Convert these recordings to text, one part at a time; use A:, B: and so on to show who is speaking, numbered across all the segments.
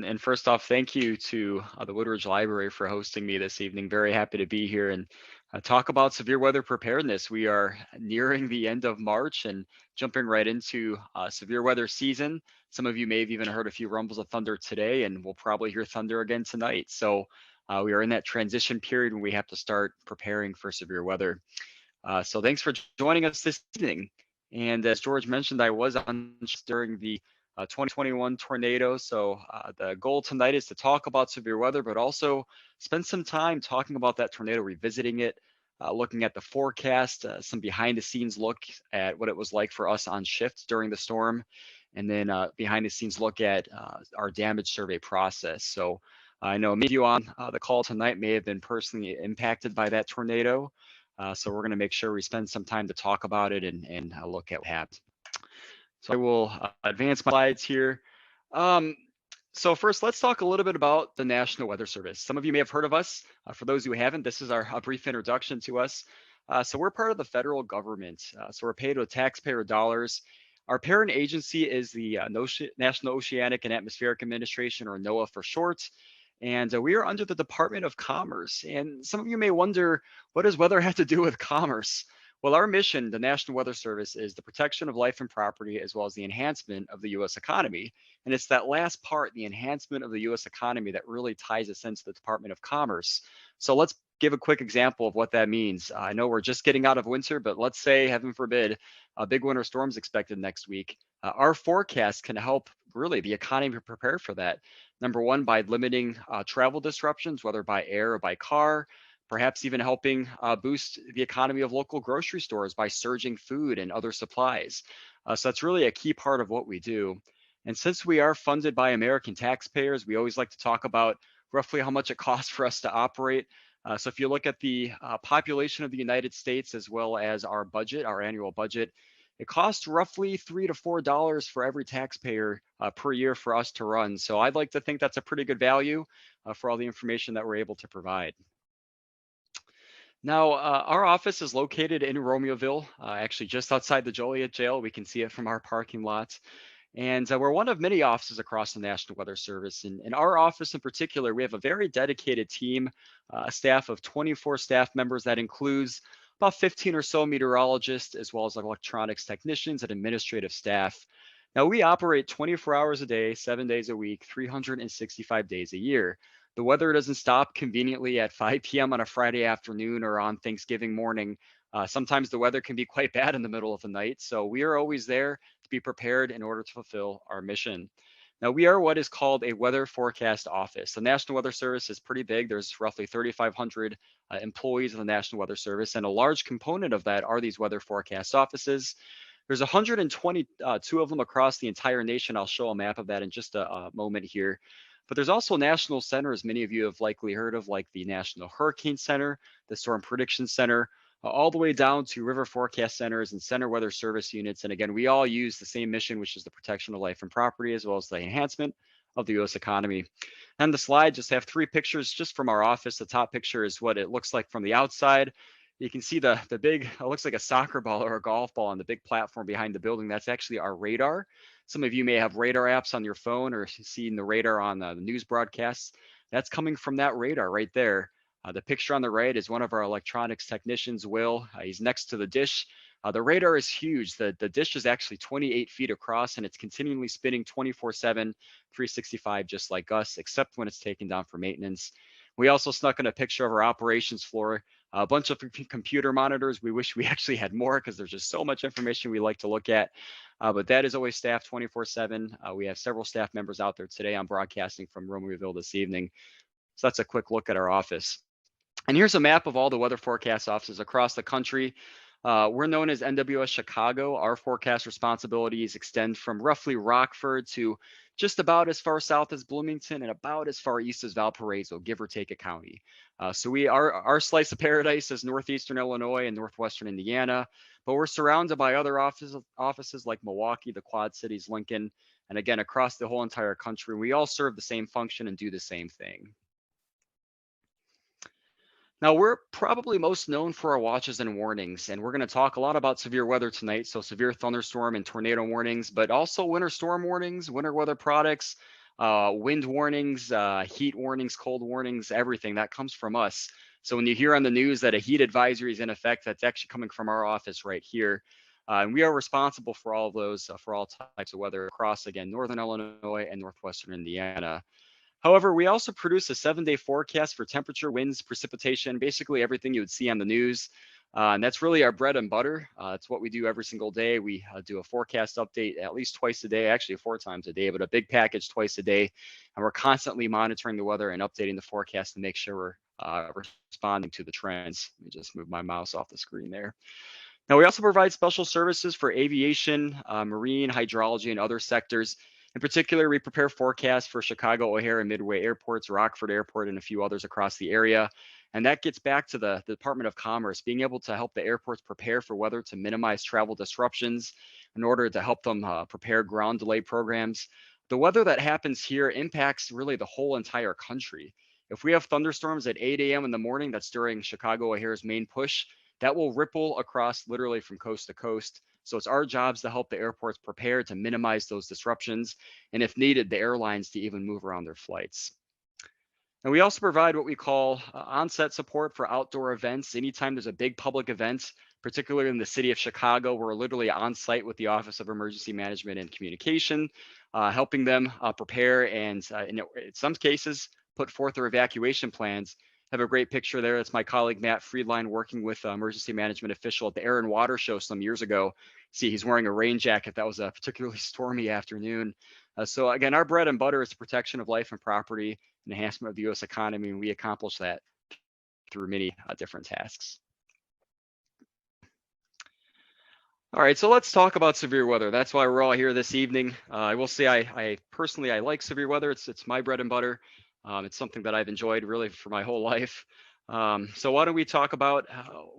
A: And first off, thank you to the Woodridge Library for hosting me this evening. Very happy to be here and talk about severe weather preparedness. We are nearing the end of March and jumping right into severe weather season. Some of you may have even heard a few rumbles of thunder today, and we'll probably hear thunder again tonight. So we are in that transition period when we have to start preparing for severe weather. So thanks for joining us this evening. And as George mentioned, I was on during the 2021 tornado. So the goal tonight is to talk about severe weather, but also spend some time talking about that tornado, revisiting it, looking at the forecast, some behind the scenes look at what it was like for us on shift during the storm, and then behind the scenes look at our damage survey process. So I know many of you on the call tonight may have been personally impacted by that tornado. So we're going to make sure we spend some time to talk about it and look at what happened. So I will advance my slides here. So first, let's talk a little bit about the National Weather Service. Some of you may have heard of us. For those who haven't, this is a brief introduction to us. So we're part of the federal government. So we're paid with taxpayer dollars. Our parent agency is the National Oceanic and Atmospheric Administration, or NOAA for short. And we are under the Department of Commerce. And some of you may wonder, what does weather have to do with commerce? Well, our mission, the National Weather Service, is the protection of life and property, as well as the enhancement of the U.S. economy. And it's that last part, the enhancement of the U.S. economy, that really ties us into the Department of Commerce. So let's give a quick example of what that means. I know we're just getting out of winter, but let's say, heaven forbid, a big winter storm is expected next week. Our forecast can help really the economy prepare for that. Number one, by limiting travel disruptions, whether by air or by car, perhaps even helping boost the economy of local grocery stores by surging food and other supplies. So that's really a key part of what we do. And since we are funded by American taxpayers, we always like to talk about roughly how much it costs for us to operate. So if you look at the population of the United States, as well as our budget, our annual budget, it costs roughly $3 to $4 for every taxpayer per year for us to run. So I'd like to think that's a pretty good value for all the information that we're able to provide. Now, our office is located in Romeoville, actually just outside the Joliet jail. We can see it from our parking lot. And we're one of many offices across the National Weather Service. And in our office in particular, we have a very dedicated team, a staff of 24 staff members that includes about 15 or so meteorologists, as well as electronics technicians and administrative staff. Now, we operate 24 hours a day, 7 days a week, 365 days a year. The weather doesn't stop conveniently at 5 p.m. on a Friday afternoon or on Thanksgiving morning. Sometimes the weather can be quite bad in the middle of the night. So we are always there to be prepared in order to fulfill our mission. Now, we are what is called a weather forecast office. The National Weather Service is pretty big. There's roughly 3,500 employees of the National Weather Service, and a large component of that are these weather forecast offices. There's 122 of them across the entire nation. I'll show a map of that in just a moment here. But there's also national centers many of you have likely heard of, like the National Hurricane Center, the Storm Prediction Center, all the way down to river forecast centers and center weather service units. And again, we all use the same mission, which is the protection of life and property, as well as the enhancement of the U.S. economy. And the slide just have 3 pictures just from our office. The top picture is what it looks like from the outside. You can see the big, it looks like a soccer ball or a golf ball on the big platform behind the building. That's actually our radar. Some of you may have radar apps on your phone or seen the radar on the news broadcasts. That's coming from that radar right there. The picture on the right is one of our electronics technicians, Will. He's next to the dish. The radar is huge. The dish is actually 28 feet across, and it's continually spinning 24/7, 365, just like us, except when it's taken down for maintenance. We also snuck in a picture of our operations floor, a bunch of computer monitors. We wish we actually had more because there's just so much information we like to look at. But that is always staffed 24/7. We have several staff members out there today. I'm broadcasting from Romeoville this evening. So that's a quick look at our office. And here's a map of all the weather forecast offices across the country. We're known as NWS Chicago. Our forecast responsibilities extend from roughly Rockford to just about as far south as Bloomington and about as far east as Valparaiso, give or take a county. So our slice of paradise is northeastern Illinois and northwestern Indiana, but we're surrounded by other offices like Milwaukee, the Quad Cities, Lincoln, and again, across the whole entire country. We all serve the same function and do the same thing. Now, we're probably most known for our watches and warnings, and we're going to talk a lot about severe weather tonight. So severe thunderstorm and tornado warnings, but also winter storm warnings, winter weather products, wind warnings, heat warnings, cold warnings, everything that comes from us. So when you hear on the news that a heat advisory is in effect, that's actually coming from our office right here. And we are responsible for all of those, for all types of weather across, again, northern Illinois and northwestern Indiana. However, we also produce a 7-day forecast for temperature, winds, precipitation, basically everything you would see on the news. And that's really our bread and butter. It's what we do every single day. We do a forecast update at least twice a day, actually 4 times a day, but a big package twice a day. And we're constantly monitoring the weather and updating the forecast to make sure we're responding to the trends. Let me just move my mouse off the screen there. Now, we also provide special services for aviation, marine, hydrology, and other sectors. In particular, we prepare forecasts for Chicago, O'Hare, and Midway airports, Rockford Airport, and a few others across the area. And that gets back to the Department of Commerce, being able to help the airports prepare for weather to minimize travel disruptions in order to help them prepare ground delay programs. The weather that happens here impacts really the whole entire country. If we have thunderstorms at 8 a.m. in the morning, that's during Chicago O'Hare's main push, that will ripple across literally from coast to coast. So it's our jobs to help the airports prepare to minimize those disruptions, and if needed, the airlines to even move around their flights. And we also provide what we call on-set support for outdoor events. Anytime there's a big public event, particularly in the city of Chicago, we're literally on site with the Office of Emergency Management and Communication, helping them prepare and in some cases, put forth their evacuation plans. Have a great picture there. That's my colleague, Matt Friedline, working with emergency management official at the Air and Water Show some years ago. See, he's wearing a rain jacket. That was a particularly stormy afternoon. So again, our bread and butter is the protection of life and property, enhancement of the U.S. economy, and we accomplish that through many different tasks. All right, so let's talk about severe weather. That's why we're all here this evening. I will say I personally like severe weather. It's my bread and butter. It's something that I've enjoyed really for my whole life. So why don't we talk about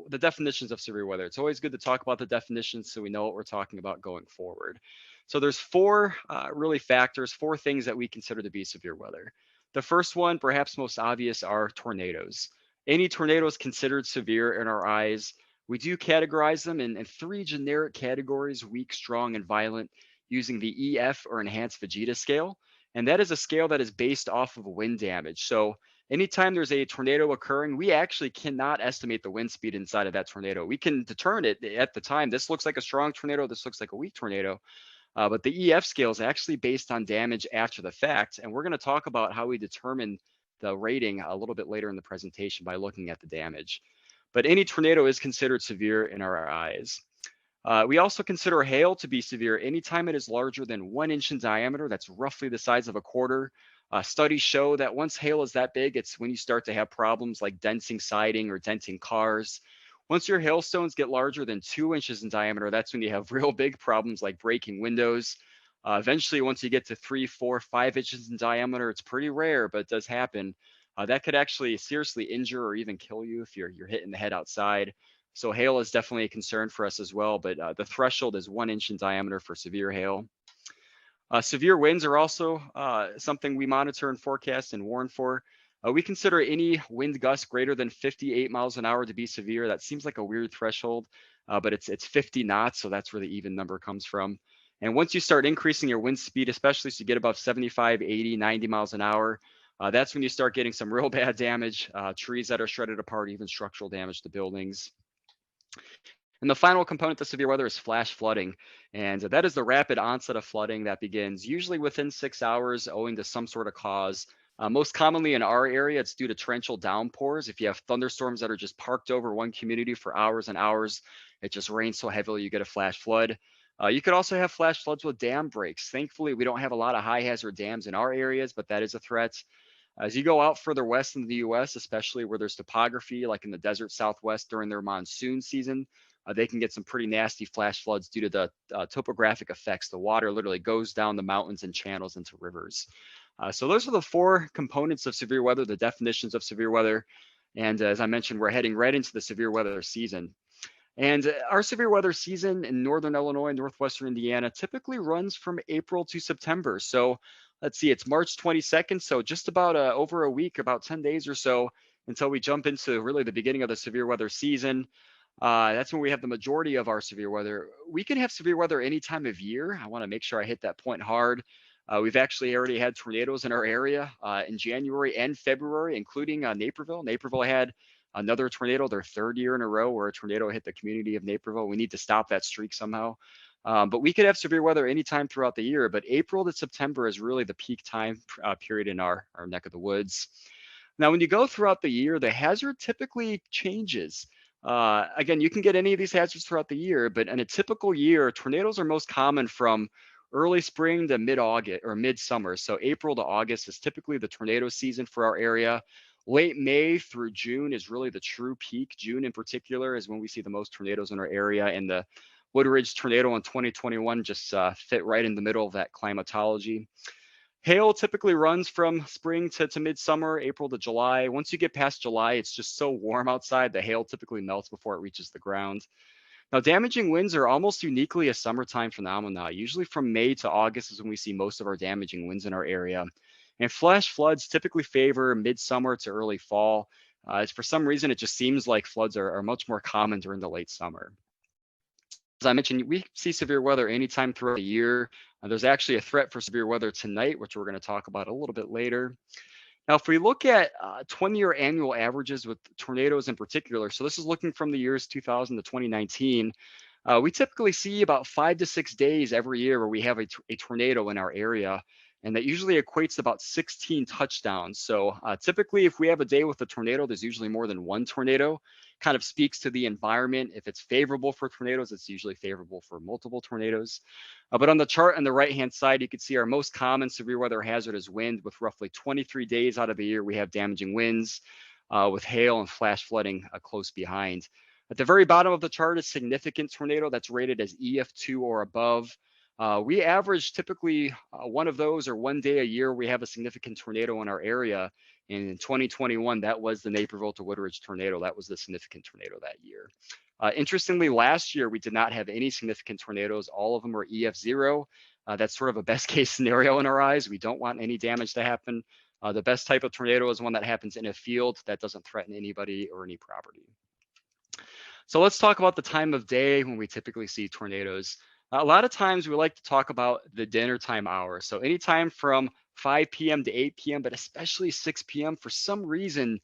A: the definitions of severe weather? It's always good to talk about the definitions so we know what we're talking about going forward. So there's four really factors, four things that we consider to be severe weather. The first one, perhaps most obvious, are tornadoes. Any tornado is considered severe in our eyes. We do categorize them in three generic categories: weak, strong, and violent, using the EF or enhanced Vegeta scale. And that is a scale that is based off of wind damage. So anytime there's a tornado occurring, we actually cannot estimate the wind speed inside of that tornado. We can determine it at the time. This looks like a strong tornado. This looks like a weak tornado. But the EF scale is actually based on damage after the fact. And we're going to talk about how we determine the rating a little bit later in the presentation by looking at the damage. But any tornado is considered severe in our eyes. We also consider hail to be severe anytime it is larger than 1 inch in diameter. That's roughly the size of a quarter. Studies show that once hail is that big, it's when you start to have problems like denting siding or denting cars. Once your hailstones get larger than 2 inches in diameter, that's when you have real big problems like breaking windows. Eventually, once you get to 3, 4, 5 inches in diameter, it's pretty rare, but it does happen. That could actually seriously injure or even kill you if you're hitting the head outside. So hail is definitely a concern for us as well, but the threshold is 1 inch in diameter for severe hail. Severe winds are also something we monitor and forecast and warn for. We consider any wind gust greater than 58 miles an hour to be severe. That seems like a weird threshold, but it's 50 knots, so that's where the even number comes from. And once you start increasing your wind speed, especially as you get above 75, 80, 90 miles an hour, that's when you start getting some real bad damage, trees that are shredded apart, even structural damage to buildings. And the final component of severe weather is flash flooding. And that is the rapid onset of flooding that begins usually within 6 hours owing to some sort of cause. Most commonly in our area, it's due to torrential downpours. If you have thunderstorms that are just parked over one community for hours and hours, it just rains so heavily you get a flash flood. You could also have flash floods with dam breaks. Thankfully, we don't have a lot of high hazard dams in our areas, but that is a threat. As you go out further west in the US, especially where there's topography, like in the desert Southwest during their monsoon season, they can get some pretty nasty flash floods due to the topographic effects. The water literally goes down the mountains and channels into rivers. So those are the four components of severe weather, the definitions of severe weather. And as I mentioned, we're heading right into the severe weather season. And our severe weather season in northern Illinois and northwestern Indiana typically runs from April to September. So let's see, it's March 22nd. So just about over a week, about 10 days or so until we jump into really the beginning of the severe weather season. That's when we have the majority of our severe weather. We can have severe weather any time of year. I want to make sure I hit that point hard. We've actually already had tornadoes in our area in January and February, including Naperville. Naperville had another tornado, their third year in a row where a tornado hit the community of Naperville. We need to stop that streak somehow. But we could have severe weather anytime throughout the year, but April to September is really the peak time period in our neck of the woods. Now, when you go throughout the year, the hazard typically changes. Again, you can get any of these hazards throughout the year, but in a typical year, tornadoes are most common from early spring to mid-August or mid-summer. So April to August is typically the tornado season for our area. Late May through June is really the true peak. June in particular is when we see the most tornadoes in our area, and the Woodridge tornado in 2021 just fit right in the middle of that climatology. Hail typically runs from spring to midsummer, April to July. Once you get past July, it's just so warm outside, the hail typically melts before it reaches the ground. Now, damaging winds are almost uniquely a summertime phenomena. Usually from May to August is when we see most of our damaging winds in our area. And flash floods typically favor midsummer to early fall. For some reason, it just seems like floods are much more common during the late summer. As I mentioned, we see severe weather anytime throughout the year. There's actually a threat for severe weather tonight, which we're going to talk about a little bit later. Now, if we look at 20-year annual averages with tornadoes in particular, so this is looking from the years 2000 to 2019, we typically see about 5 to 6 days every year where we have a tornado in our area, and that usually equates to about 16 touchdowns. So typically, if we have a day with a tornado, there's usually more than one tornado. Kind of speaks to the environment. If it's favorable for tornadoes, it's usually favorable for multiple tornadoes. But on the chart on the right-hand side, you can see our most common severe weather hazard is wind, with roughly 23 days out of the year we have damaging winds, with hail and flash flooding close behind. At the very bottom of the chart is significant tornado that's rated as EF2 or above. We average typically one of those or one day a year we have a significant tornado in our area. And in 2021, that was the Naperville to Woodridge tornado. That was the significant tornado that year. Interestingly, last year, we did not have any significant tornadoes. All of them were EF0. That's sort of a best case scenario in our eyes. We don't want any damage to happen. The best type of tornado is one that happens in a field that doesn't threaten anybody or any property. So let's talk about the time of day when we typically see tornadoes. A lot of times we like to talk about the dinner time hour. So anytime from 5 p.m. to 8 p.m., but especially 6 p.m. For some reason,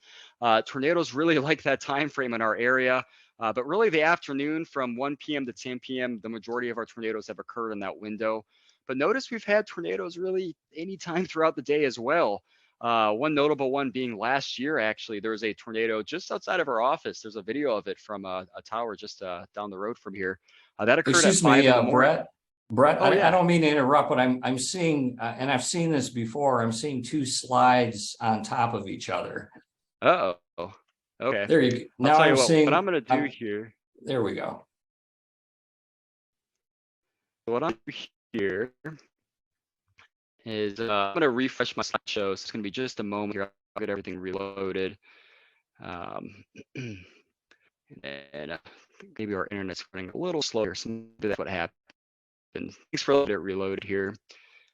A: tornadoes really like that time frame in our area. But really the afternoon from 1 p.m. to 10 p.m., the majority of our tornadoes have occurred in that window. But notice we've had tornadoes really anytime throughout the day as well. One notable one being last year, actually, there was a tornado just outside of our office. There's a video of it from a tower just down the road from here. That occurred
B: Excuse
A: at 5
B: me,
A: in the morning.
B: Brett,
A: Oh, yeah.
B: I don't mean to interrupt, but I'm seeing, and I've seen this before, I'm seeing two slides on top of each other.
A: Uh-oh. Okay.
B: There you go.
A: I'll
B: Now
A: tell you
B: I'm
A: what
B: seeing,
A: I'm going to do here.
B: There we go.
A: What I'm doing here is I'm going to refresh my slideshow. So it's going to be just a moment here. I'll get everything reloaded. And maybe our internet's running a little slower, so maybe that's what happened. Thanks for letting it reload here.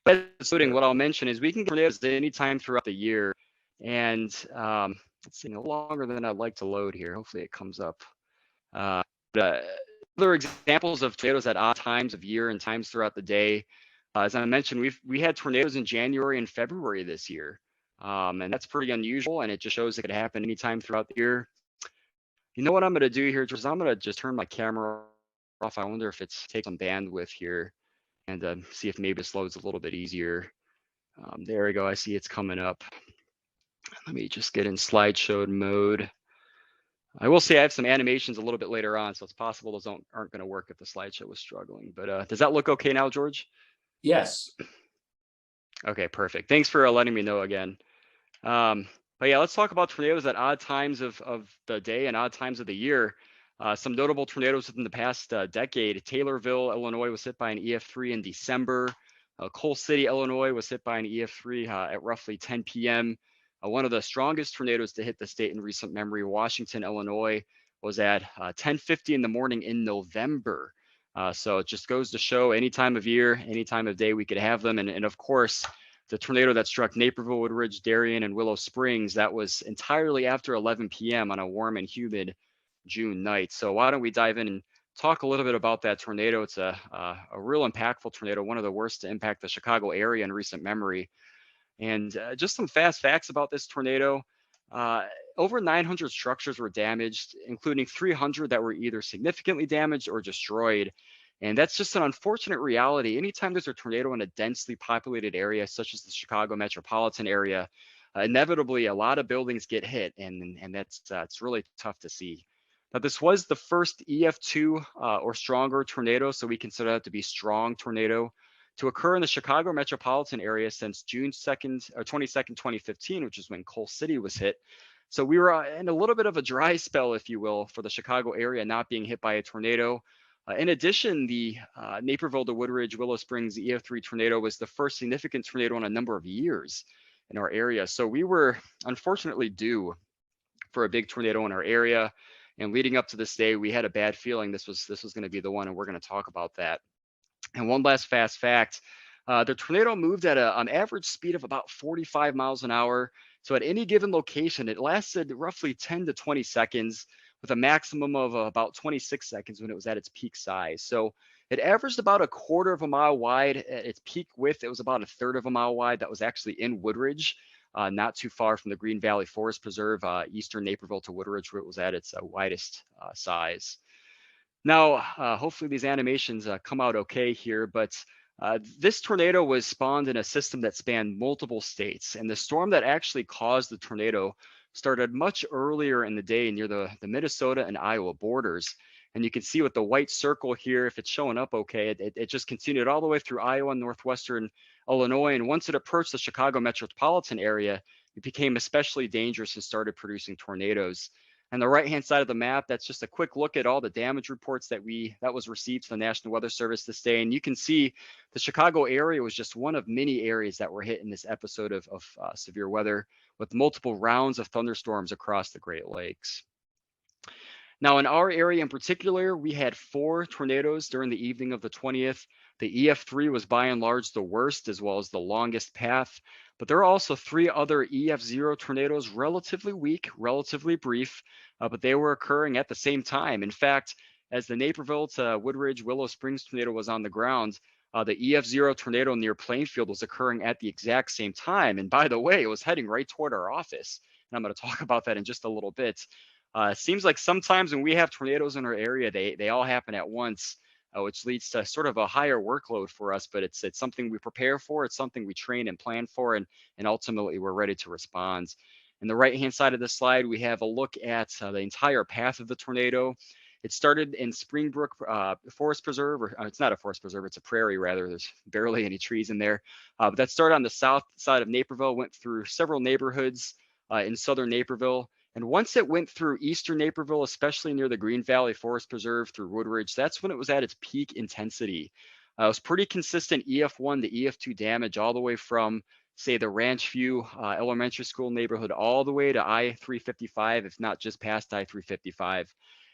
A: But what I'll mention is we can get tornadoes anytime throughout the year, and it's taking a little longer than I'd like to load here. Hopefully it comes up. Other examples of tornadoes at odd times of year and times throughout the day. As I mentioned, we had tornadoes in January and February this year, and that's pretty unusual, and it just shows it could happen anytime throughout the year. You know what I'm going to do here, is I'm going to just turn my camera off. I wonder if it's taking some bandwidth here, and see if maybe this loads a little bit easier. There we go. I see it's coming up. Let me just get in slideshow mode. I will say I have some animations a little bit later on, so it's possible those aren't going to work if the slideshow was struggling. But does that look okay now, George?
B: Yes.
A: Okay, perfect. Thanks for letting me know again. But yeah, let's talk about tornadoes at odd times of the day and odd times of the year. Some notable tornadoes within the past decade. Taylorville, Illinois was hit by an EF3 in December. Coal City, Illinois was hit by an EF3 at roughly 10 p.m. One of the strongest tornadoes to hit the state in recent memory, Washington, Illinois, was at 10:50 in the morning in November. So it just goes to show any time of year, any time of day we could have them. And of course, the tornado that struck Naperville, Woodridge, Darien, and Willow Springs, that was entirely after 11 p.m. on a warm and humid June night. So why don't we dive in and talk a little bit about that tornado. It's a real impactful tornado, one of the worst to impact the Chicago area in recent memory. And just some fast facts about this tornado. Uh, Over 900 structures were damaged, including 300 that were either significantly damaged or destroyed. And that's just an unfortunate reality. Anytime there's a tornado in a densely populated area, such as the Chicago metropolitan area, inevitably a lot of buildings get hit, and that's it's really tough to see. Now, this was the first EF2 or stronger tornado, so we consider that to be strong tornado to occur in the Chicago metropolitan area since June 2nd or 22nd, 2015, which is when Coal City was hit. So we were in a little bit of a dry spell, if you will, for the Chicago area not being hit by a tornado. In addition, the Naperville to Woodridge, Willow Springs EF3 tornado was the first significant tornado in a number of years in our area. So we were unfortunately due for a big tornado in our area. And leading up to this day, we had a bad feeling this was going to be the one, and we're going to talk about that. And one last fast fact, the tornado moved at an average speed of about 45 miles an hour. So at any given location, it lasted roughly 10 to 20 seconds with a maximum of about 26 seconds when it was at its peak size. So it averaged about a quarter of a mile wide. At its peak width, it was about a third of a mile wide. That was actually in Woodridge, not too far from the Green Valley Forest Preserve, eastern Naperville to Woodridge, where it was at its widest size. Now, hopefully these animations come out okay here, but this tornado was spawned in a system that spanned multiple states, and the storm that actually caused the tornado started much earlier in the day near the Minnesota and Iowa borders. And you can see with the white circle here, if it's showing up okay, it just continued all the way through Iowa and northwestern Illinois. And once it approached the Chicago metropolitan area, it became especially dangerous and started producing tornadoes. And the right-hand side of the map, that's just a quick look at all the damage reports that was received to the National Weather Service this day. And you can see the Chicago area was just one of many areas that were hit in this episode of severe weather, with multiple rounds of thunderstorms across the Great Lakes. Now, in our area in particular, we had 4 tornadoes during the evening of the 20th. The EF3 was by and large the worst, as well as the longest path. But there are also 3 other EF0 tornadoes, relatively weak, relatively brief, but they were occurring at the same time. In fact, as the Naperville to Woodridge Willow Springs tornado was on the ground, the EF0 tornado near Plainfield was occurring at the exact same time. And by the way, it was heading right toward our office. And I'm going to talk about that in just a little bit. It seems like sometimes when we have tornadoes in our area, they all happen at once, which leads to sort of a higher workload for us. But it's something we prepare for. It's something we train and plan for, and ultimately we're ready to respond. In the right-hand side of the slide, we have a look at the entire path of the tornado. It started in Springbrook Forest Preserve, or it's not a forest preserve, it's a prairie rather. There's barely any trees in there. But that started on the south side of Naperville, went through several neighborhoods in southern Naperville. And once it went through eastern Naperville, especially near the Green Valley Forest Preserve through Woodridge, that's when it was at its peak intensity. It was pretty consistent EF1 to EF2 damage all the way from, say, the Ranch View Elementary School neighborhood all the way to I-355, if not just past I-355.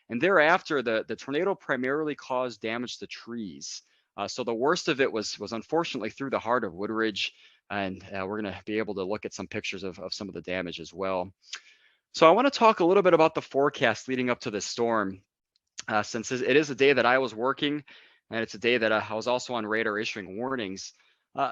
A: And thereafter, the tornado primarily caused damage to trees. So the worst of it was unfortunately through the heart of Woodridge. And we're going to be able to look at some pictures of some of the damage as well. So I want to talk a little bit about the forecast leading up to this storm, since it is a day that I was working, and it's a day that I was also on radar issuing warnings.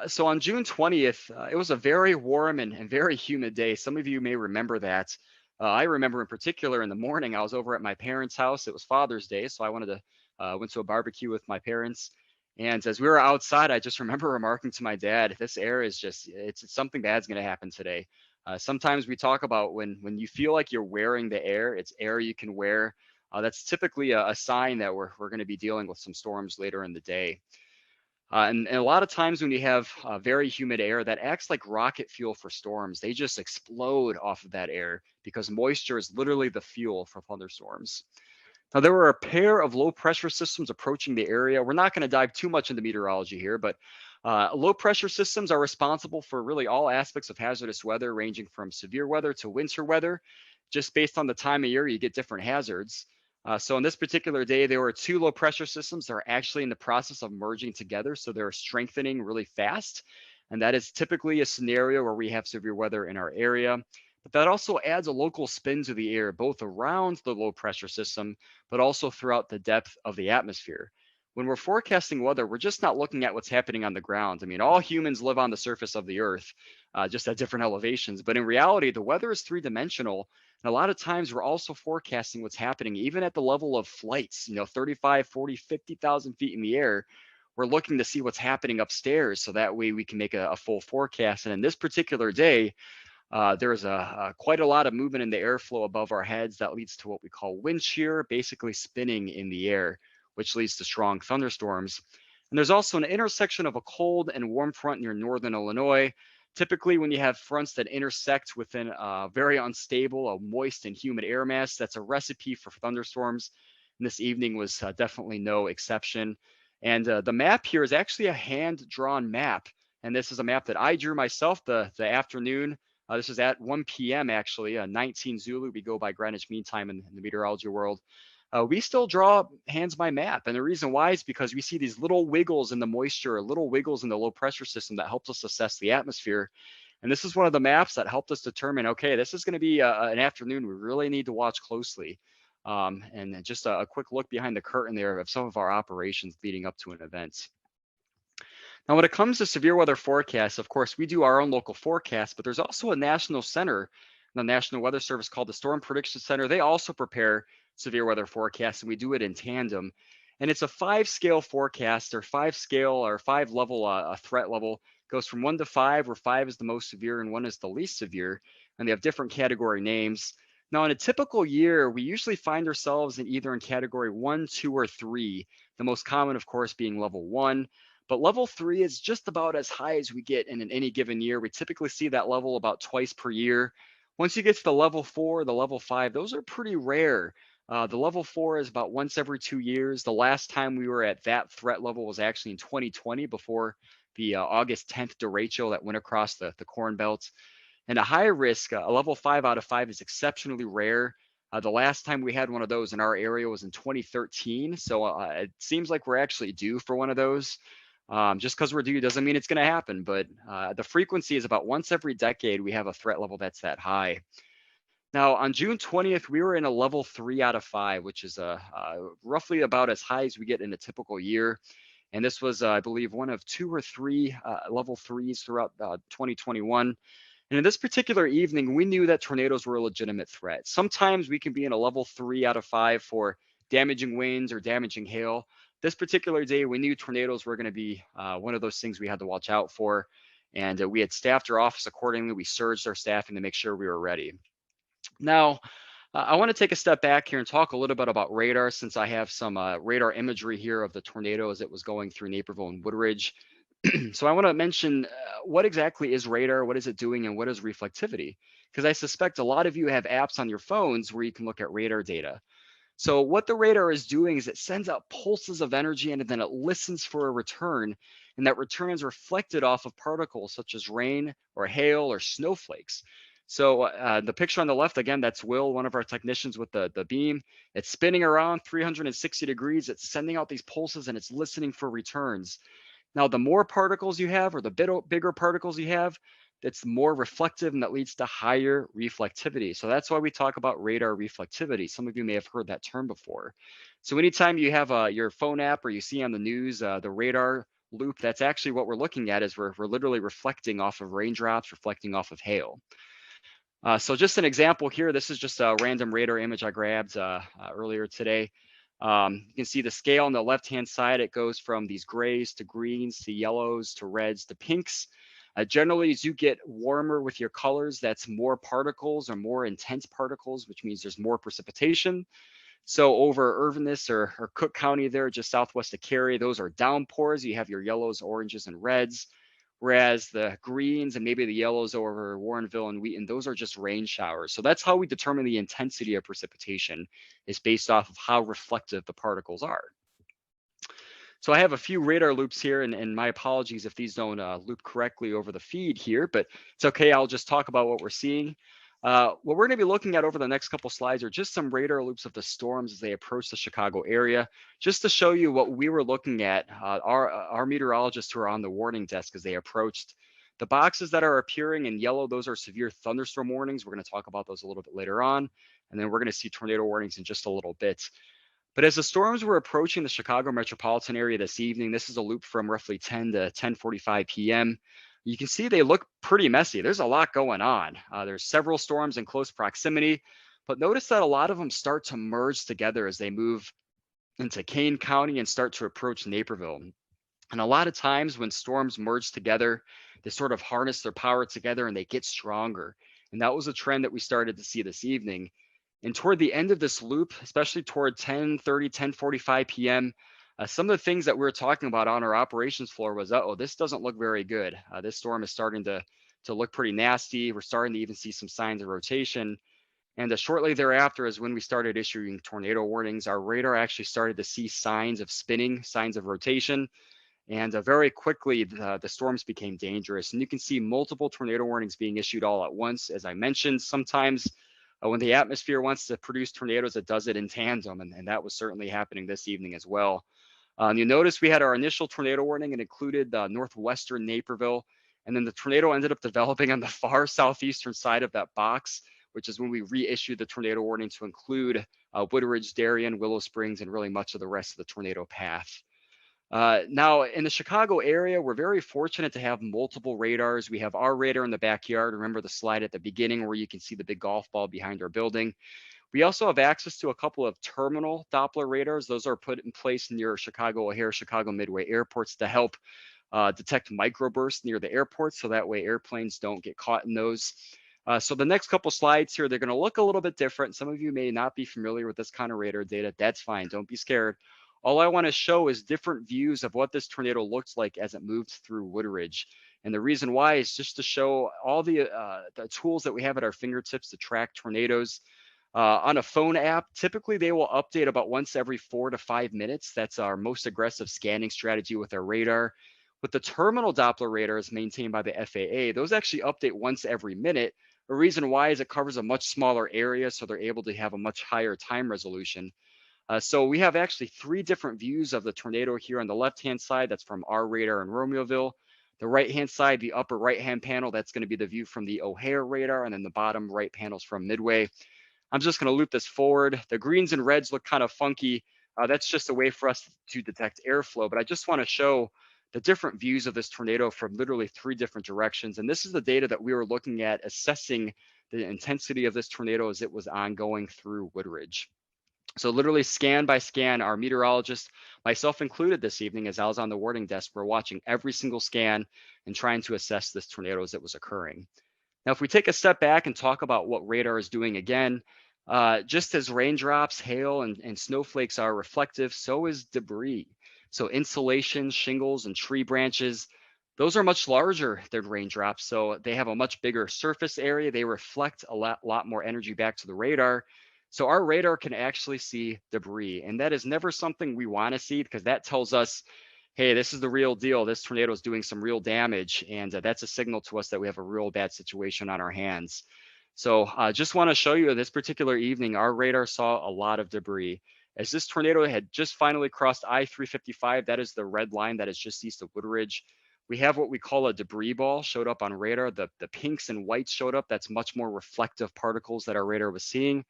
A: So on June 20th, it was a very warm and very humid day. Some of you may remember that. I remember in particular in the morning, I was over at my parents' house. It was Father's Day, so I went to a barbecue with my parents. And as we were outside, I just remember remarking to my dad, this air is just, it's something bad's going to happen today. Sometimes we talk about when you feel like you're wearing the air, it's air you can wear. That's typically a sign that we're going to be dealing with some storms later in the day. And a lot of times when you have very humid air, that acts like rocket fuel for storms. They just explode off of that air because moisture is literally the fuel for thunderstorms. Now, there were a pair of low pressure systems approaching the area. We're not going to dive too much into meteorology here, but low pressure systems are responsible for really all aspects of hazardous weather, ranging from severe weather to winter weather. Just based on the time of year, you get different hazards. So on this particular day, there were 2 low pressure systems that are actually in the process of merging together. So they're strengthening really fast. And that is typically a scenario where we have severe weather in our area. But that also adds a local spin to the air, both around the low pressure system, but also throughout the depth of the atmosphere. When we're forecasting weather, we're just not looking at what's happening on the ground. I mean, all humans live on the surface of the earth, just at different elevations. But in reality, the weather is three-dimensional. And a lot of times we're also forecasting what's happening, even at the level of flights, 35, 40, 50,000 feet in the air. We're looking to see what's happening upstairs. So that way we can make a full forecast. And in this particular day, there is quite a lot of movement in the airflow above our heads that leads to what we call wind shear, basically spinning in the air, which leads to strong thunderstorms. And there's also an intersection of a cold and warm front near northern Illinois. Typically, when you have fronts that intersect within a very unstable, a moist and humid air mass, that's a recipe for thunderstorms. And this evening was definitely no exception. And the map here is actually a hand-drawn map. And this is a map that I drew myself the afternoon. This is at 1 p.m. actually, 19 Zulu. We go by Greenwich Mean Time in the meteorology world. We still draw hands by map. And the reason why is because we see these little wiggles in the moisture, little wiggles in the low pressure system that helps us assess the atmosphere. And this is one of the maps that helped us determine, okay, this is going to be an afternoon we really need to watch closely. And just a quick look behind the curtain there of some of our operations leading up to an event. Now, when it comes to severe weather forecasts, of course, we do our own local forecast, but there's also a national center, the National Weather Service called the Storm Prediction Center. They also prepare severe weather forecasts, and we do it in tandem. And it's a 5-scale forecast, or 5-scale or 5-level a threat level. Goes from 1 to 5, where 5 is the most severe and 1 is the least severe. And they have different category names. Now, in a typical year, we usually find ourselves in either in category 1, 2, or 3. The most common, of course, being level 1. But level 3 is just about as high as we get in any given year. We typically see that level about twice per year. Once you get to the level 4, the level 5, those are pretty rare. The level 4 is about once every 2 years. The last time we were at that threat level was actually in 2020 before the August 10th derecho that went across the Corn Belt. And a high risk, a level 5 out of 5 is exceptionally rare. The last time we had one of those in our area was in 2013. So it seems like we're actually due for one of those. Just because we're due doesn't mean it's going to happen, but the frequency is about once every decade we have a threat level that's that high. Now, on June 20th, we were in a level 3 out of 5, which is roughly about as high as we get in a typical year. And this was, I believe, one of 2 or 3 level 3s throughout 2021. And in this particular evening, we knew that tornadoes were a legitimate threat. Sometimes we can be in a level 3 out of 5 for damaging winds or damaging hail. This particular day, we knew tornadoes were going to be one of those things we had to watch out for. And we had staffed our office accordingly. We surged our staffing to make sure we were ready. Now, I want to take a step back here and talk a little bit about radar, since I have some radar imagery here of the tornado as it was going through Naperville and Woodridge. So I want to mention what exactly is radar, what is it doing, and what is reflectivity? Because I suspect a lot of you have apps on your phones where you can look at radar data. So what the radar is doing is it sends out pulses of energy and then it listens for a return. And that return is reflected off of particles such as rain or hail or snowflakes. So the picture on the left, again, that's Will, one of our technicians with the beam. It's spinning around 360 degrees. It's sending out these pulses and it's listening for returns. Now, the more particles you have or the bigger particles you have, it's more reflective and that leads to higher reflectivity. So that's why we talk about radar reflectivity. Some of you may have heard that term before. So anytime you have your phone app or you see on the news the radar loop, that's actually what we're looking at, is we're literally reflecting off of raindrops, reflecting off of hail. So just an example here, this is just a random radar image I grabbed earlier today. You can see the scale on the left-hand side. It goes from these grays to greens to yellows to reds to pinks. Generally, as you get warmer with your colors, that's more particles or more intense particles, which means there's more precipitation. So over Irviness or Cook County there, just southwest of Cary, those are downpours. You have your yellows, oranges, and reds. Whereas the greens and maybe the yellows over Warrenville and Wheaton, those are just rain showers. So that's how we determine the intensity of precipitation, is based off of how reflective the particles are. So I have a few radar loops here, and my apologies if these don't loop correctly over the feed here, but it's okay. I'll just talk about what we're seeing. What we're going to be looking at over the next couple slides are just some radar loops of the storms as they approach the Chicago area, just to show you what we were looking at, our meteorologists who are on the warning desk as they approached The boxes that are appearing in yellow, those are severe thunderstorm warnings. We're going to talk about those a little bit later on. And then we're going to see tornado warnings in just a little bit. But as the storms were approaching the Chicago metropolitan area this evening, this is a loop from roughly 10 to 10:45 p.m. You can see they look pretty messy. There's a lot going on. There's several storms in close proximity, but notice that a lot of them start to merge together as they move into Kane County and start to approach Naperville. And a lot of times when storms merge together, they sort of harness their power together and they get stronger. And that was a trend that we started to see this evening. And toward the end of this loop, especially toward 10:30, 10:45 p.m., some of the things that we were talking about on our operations floor was, oh, this doesn't look very good. This storm is starting to look pretty nasty. We're starting to even see some signs of rotation. And shortly thereafter is when we started issuing tornado warnings. Our radar actually started to see signs of spinning, signs of rotation. And very quickly, the storms became dangerous. And you can see multiple tornado warnings being issued all at once. As I mentioned, sometimes when the atmosphere wants to produce tornadoes, it does it in tandem. And that was certainly happening this evening as well. You notice we had our initial tornado warning. It included northwestern Naperville. And then the tornado ended up developing on the far southeastern side of that box, which is when we reissued the tornado warning to include Woodridge, Darien, Willow Springs, and really much of the rest of the tornado path. Now, in the Chicago area, we're very fortunate to have multiple radars. We have our radar in the backyard. Remember the slide at the beginning where you can see the big golf ball behind our building. We also have access to a couple of terminal Doppler radars. Those are put in place near Chicago O'Hare, Chicago Midway airports to help detect microbursts near the airports, so that way airplanes don't get caught in those. So the next couple slides here, they're going to look a little bit different. Some of you may not be familiar with this kind of radar data. That's fine. Don't be scared. All I want to show is different views of what this tornado looks like as it moves through Woodridge. And the reason why is just to show all the tools that we have at our fingertips to track tornadoes. On a phone app, typically they will update about once every 4 to 5 minutes. That's our most aggressive scanning strategy with our radar. With the terminal Doppler radars maintained by the FAA, those actually update once every minute. The reason why is it covers a much smaller area, so they're able to have a much higher time resolution. So we have actually 3 different views of the tornado here on the left-hand side. That's from our radar in Romeoville. The right-hand side, the upper right-hand panel, that's going to be the view from the O'Hare radar, and then the bottom right panels from Midway. I'm just going to loop this forward. The greens and reds look kind of funky. That's just a way for us to detect airflow, but I just want to show the different views of this tornado from literally 3 different directions. And this is the data that we were looking at assessing the intensity of this tornado as it was ongoing through Woodridge. So literally scan by scan, our meteorologist, myself included this evening, as I was on the warning desk, we're watching every single scan and trying to assess this tornado as it was occurring. Now, if we take a step back and talk about what radar is doing again, just as raindrops, hail, and snowflakes are reflective, so is debris. So insulation, shingles, and tree branches, those are much larger than raindrops. So they have a much bigger surface area. They reflect a lot more energy back to the radar. So our radar can actually see debris. And that is never something we want to see, because that tells us, hey, this is the real deal. This tornado is doing some real damage. And that's a signal to us that we have a real bad situation on our hands. So I just want to show you this particular evening, our radar saw a lot of debris. As this tornado had just finally crossed I-355, that is the red line that is just east of Woodridge. We have what we call a debris ball showed up on radar. The pinks and whites showed up. That's much more reflective particles that our radar was seeing.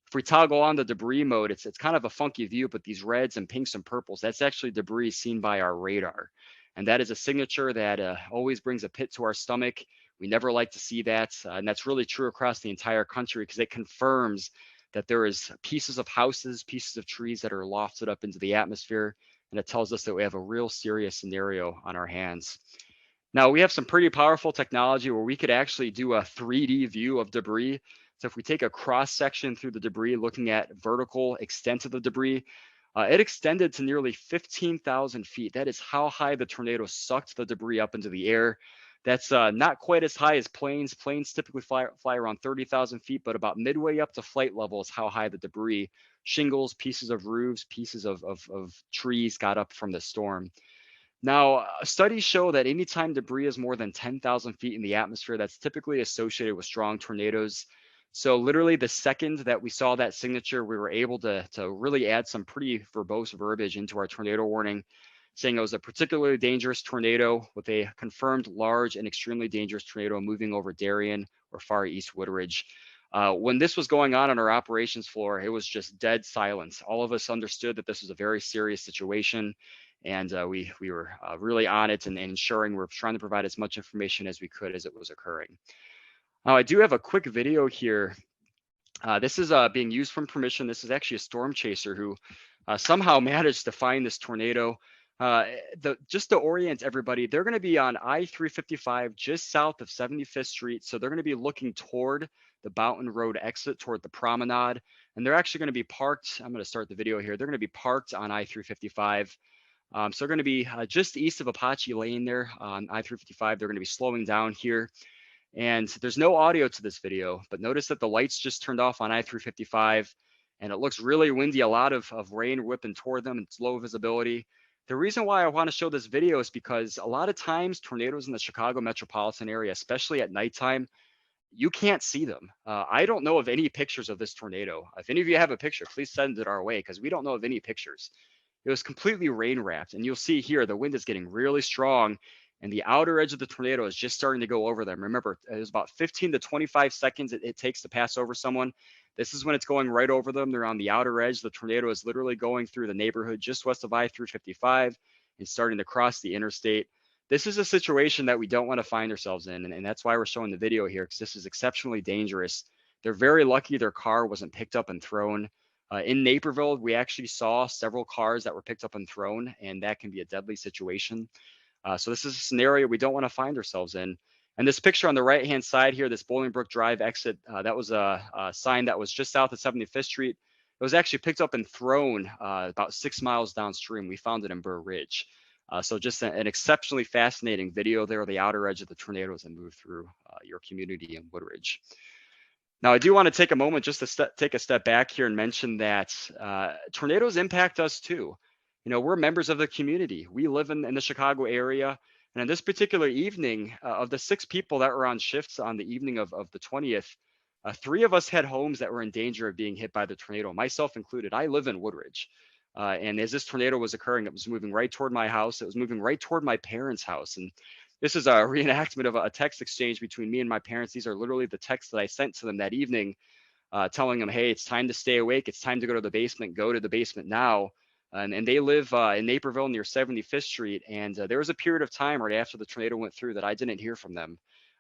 A: If we toggle on the debris mode, it's kind of a funky view, but these reds and pinks and purples, that's actually debris seen by our radar. And that is a signature that always brings a pit to our stomach. We never like to see that. And that's really true across the entire country, because it confirms that there is pieces of houses, pieces of trees that are lofted up into the atmosphere. And it tells us that we have a real serious scenario on our hands. Now, we have some pretty powerful technology where we could actually do a 3D view of debris. So if we take a cross section through the debris, looking at vertical extent of the debris, it extended to nearly 15,000 feet. That is how high the tornado sucked the debris up into the air. That's not quite as high as planes. Planes typically fly around 30,000 feet, but about midway up to flight level is how high the debris, shingles, pieces of roofs, pieces of trees got up from the storm. Now, studies show that anytime debris is more than 10,000 feet in the atmosphere, that's typically associated with strong tornadoes. So literally the second that we saw that signature, we were able to really add some pretty verbose verbiage into our tornado warning. saying it was a particularly dangerous tornado with a confirmed large and extremely dangerous tornado moving over Darien or Far East Woodridge. When this was going on our operations floor, it was just dead silence. All of us understood that this was a very serious situation, and we were really on it and ensuring we're trying to provide as much information as we could as it was occurring. Now, I do have a quick video here. This is being used from permission. This is actually a storm chaser who somehow managed to find this tornado. Just to orient everybody, they're going to be on I-355 just south of 75th Street. So they're going to be looking toward the Boughton Road exit toward the promenade. And they're actually going to be parked. I'm going to start the video here. They're going to be parked on I-355. So they're going to be just east of Apache Lane there on I-355. They're going to be slowing down here. And there's no audio to this video, but notice that the lights just turned off on I-355 and it looks really windy, a lot of rain whipping toward them. It's low visibility. The reason why I want to show this video is because a lot of times tornadoes in the Chicago metropolitan area, especially at nighttime, you can't see them. I don't know of any pictures of this tornado. If any of you have a picture, please send it our way because we don't know of any pictures. It was completely rain wrapped. And you'll see here, the wind is getting really strong and the outer edge of the tornado is just starting to go over them. Remember, it was about 15 to 25 seconds it takes to pass over someone. This is when it's going right over them. They're on the outer edge. The tornado is literally going through the neighborhood just west of I-355 and starting to cross the interstate. This is a situation that we don't want to find ourselves in. And that's why we're showing the video here, because this is exceptionally dangerous. They're very lucky their car wasn't picked up and thrown. In Naperville, we actually saw several cars that were picked up and thrown, and that can be a deadly situation. So this is a scenario we don't want to find ourselves in. And this picture on the right-hand side here, this Bolingbrook Drive exit, that was a sign that was just south of 75th Street. It was actually picked up and thrown about 6 miles downstream. We found it in Burr Ridge. So just an exceptionally fascinating video there, the outer edge of the tornadoes that move through your community in Woodridge. Now, I do want to take a moment just to take a step back here and mention that tornadoes impact us too. You know, we're members of the community. We live in the Chicago area. And on this particular evening, of the 6 people that were on shifts on the evening of the 20th, 3 of us had homes that were in danger of being hit by the tornado, myself included. I live in Woodridge. And as this tornado was occurring, it was moving right toward my house. It was moving right toward my parents' house. And this is a reenactment of a text exchange between me and my parents. These are literally the texts that I sent to them that evening, telling them, hey, it's time to stay awake. It's time to go to the basement. Go to the basement now. And they live in Naperville near 75th Street. And there was a period of time right after the tornado went through that I didn't hear from them.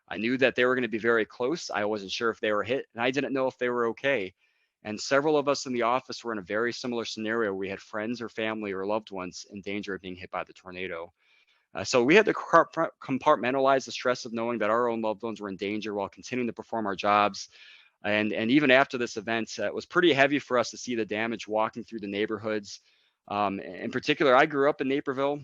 A: I knew that they were going to be very close. I wasn't sure if they were hit, and I didn't know if they were okay. And several of us in the office were in a very similar scenario. We had friends or family or loved ones in danger of being hit by the tornado. So we had to compartmentalize the stress of knowing that our own loved ones were in danger while continuing to perform our jobs. And even after this event, it was pretty heavy for us to see the damage walking through the neighborhoods. In particular, I grew up in Naperville,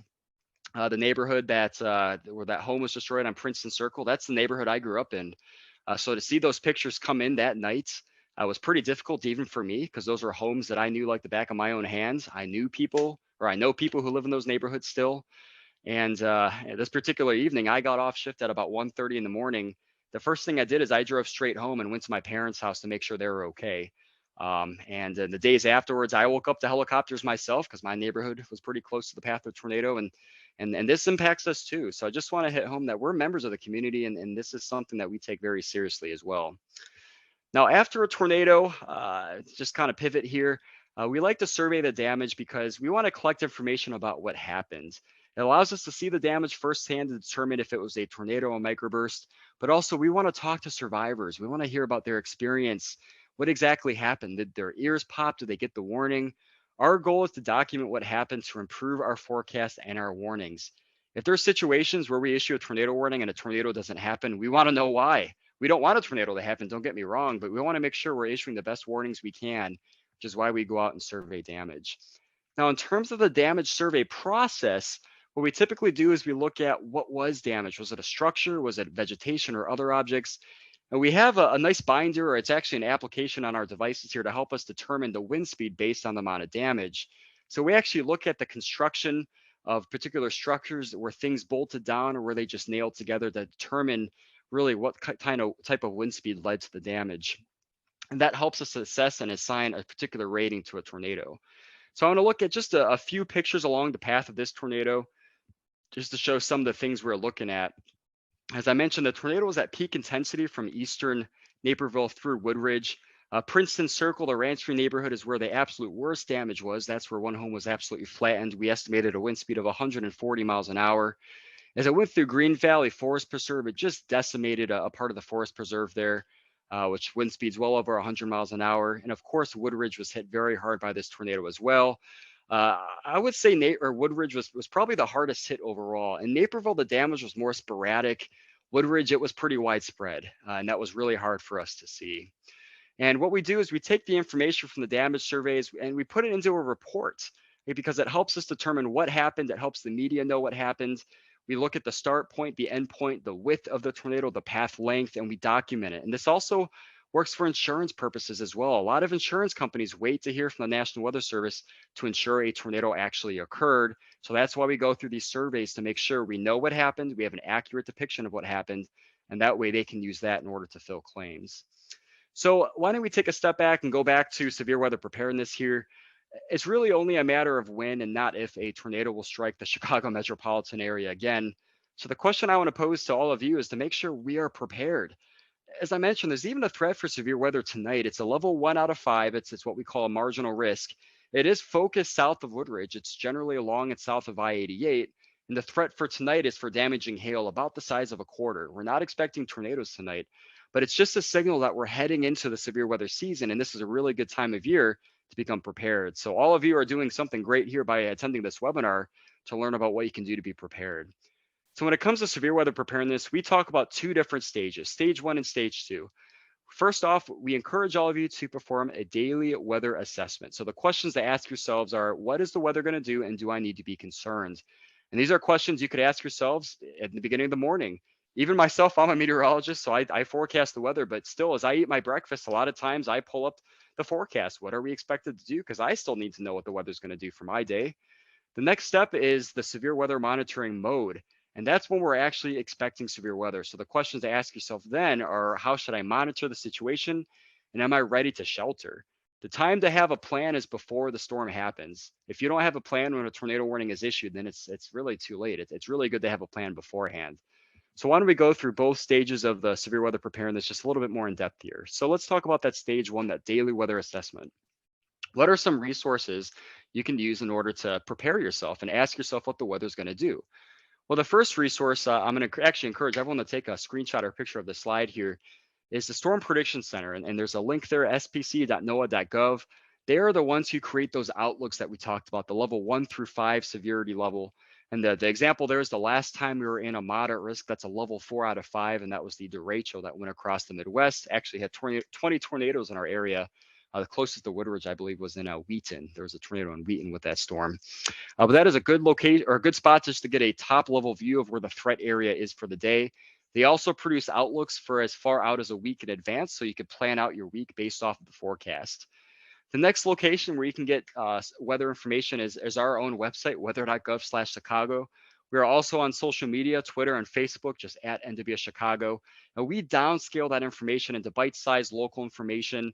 A: the neighborhood that where that home was destroyed on Princeton Circle. That's the neighborhood I grew up in. So to see those pictures come in that night was pretty difficult even for me, because those were homes that I knew like the back of my own hands. I knew people, or I know people who live in those neighborhoods still. And this particular evening, I got off shift at about 1:30 in the morning. The first thing I did is I drove straight home and went to my parents' house to make sure they were okay. And the days afterwards, I woke up to helicopters myself because my neighborhood was pretty close to the path of the tornado, and this impacts us too. So I just want to hit home that we're members of the community, and this is something that we take very seriously as well. Now, after a tornado, just kind of pivot here, we like to survey the damage because we want to collect information about what happened. It allows us to see the damage firsthand to determine if it was a tornado or microburst, but also we want to talk to survivors. We want to hear about their experience. What exactly happened? Did their ears pop? Did they get the warning? Our goal is to document what happened to improve our forecast and our warnings. If there's situations where we issue a tornado warning and a tornado doesn't happen, we want to know why. We don't want a tornado to happen, don't get me wrong, but we want to make sure we're issuing the best warnings we can, which is why we go out and survey damage. Now, in terms of the damage survey process, what we typically do is we look at what was damaged. Was it a structure? Was it vegetation or other objects? And we have a nice binder, or it's actually an application on our devices here to help us determine the wind speed based on the amount of damage. So we actually look at the construction of particular structures. Were things bolted down, or were they just nailed together to determine really what type of wind speed led to the damage? And that helps us assess and assign a particular rating to a tornado. So I want to look at just a few pictures along the path of this tornado, just to show some of the things we're looking at. As I mentioned, the tornado was at peak intensity from eastern Naperville through Woodridge. Princeton Circle, the Ranch neighborhood, is where the absolute worst damage was. That's where one home was absolutely flattened. We estimated a wind speed of 140 miles an hour. As I went through Green Valley Forest Preserve, it just decimated a part of the forest preserve there, which wind speeds well over 100 miles an hour. And of course, Woodridge was hit very hard by this tornado as well. I would say Woodridge was probably the hardest hit overall. In Naperville, the damage was more sporadic. Woodridge, it was pretty widespread, and that was really hard for us to see. And what we do is we take the information from the damage surveys and we put it into a report, right, because it helps us determine what happened. It helps the media know what happened. We look at the start point, the end point, the width of the tornado, the path length, and we document it. And this also works for insurance purposes as well. A lot of insurance companies wait to hear from the National Weather Service to ensure a tornado actually occurred. So that's why we go through these surveys to make sure we know what happened, we have an accurate depiction of what happened, and that way they can use that in order to fill claims. So why don't we take a step back and go back to severe weather preparedness here. It's really only a matter of when and not if a tornado will strike the Chicago metropolitan area again. So the question I want to pose to all of you is to make sure we are prepared. As I mentioned, there's even a threat for severe weather tonight. It's a level 1 out of 5. It's what we call a marginal risk. It is focused south of Woodridge. It's generally along and south of I-88. And the threat for tonight is for damaging hail about the size of a quarter. We're not expecting tornadoes tonight, but it's just a signal that we're heading into the severe weather season. And this is a really good time of year to become prepared. So all of you are doing something great here by attending this webinar to learn about what you can do to be prepared. So when it comes to severe weather preparedness, we talk about two different stages, stage 1 and stage 2. First off, we encourage all of you to perform a daily weather assessment. So the questions to ask yourselves are, what is the weather going to do and do I need to be concerned? And these are questions you could ask yourselves at the beginning of the morning. Even myself, I'm a meteorologist, so I forecast the weather, but still, as I eat my breakfast, a lot of times I pull up the forecast. What are we expected to do? Because I still need to know what the weather's going to do for my day. The next step is the severe weather monitoring mode. And that's when we're actually expecting severe weather. So the questions to ask yourself then are, how should I monitor the situation? And am I ready to shelter? The time to have a plan is before the storm happens. If you don't have a plan when a tornado warning is issued, then it's really too late. It's really good to have a plan beforehand. So why don't we go through both stages of the severe weather preparedness just a little bit more in depth here. So let's talk about that stage 1, that daily weather assessment. What are some resources you can use in order to prepare yourself and ask yourself what the weather's going to do? Well, the first resource I'm going to actually encourage everyone to take a screenshot or picture of the slide here is the Storm Prediction Center. And there's a link there, spc.noaa.gov. They are the ones who create those outlooks that we talked about, the level 1 through 5 severity level. And the example there is the last time we were in a moderate risk, that's a level 4 out of 5. And that was the derecho that went across the Midwest, actually had 20 tornadoes in our area. The closest to Woodridge, I believe, was in Wheaton. There was a tornado in Wheaton with that storm. But that is a good location or a good spot just to get a top level view of where the threat area is for the day. They also produce outlooks for as far out as a week in advance, so you could plan out your week based off of the forecast. The next location where you can get weather information is our own website, weather.gov/Chicago. We are also on social media, Twitter and Facebook, just at NWS Chicago. And we downscale that information into bite-sized local information,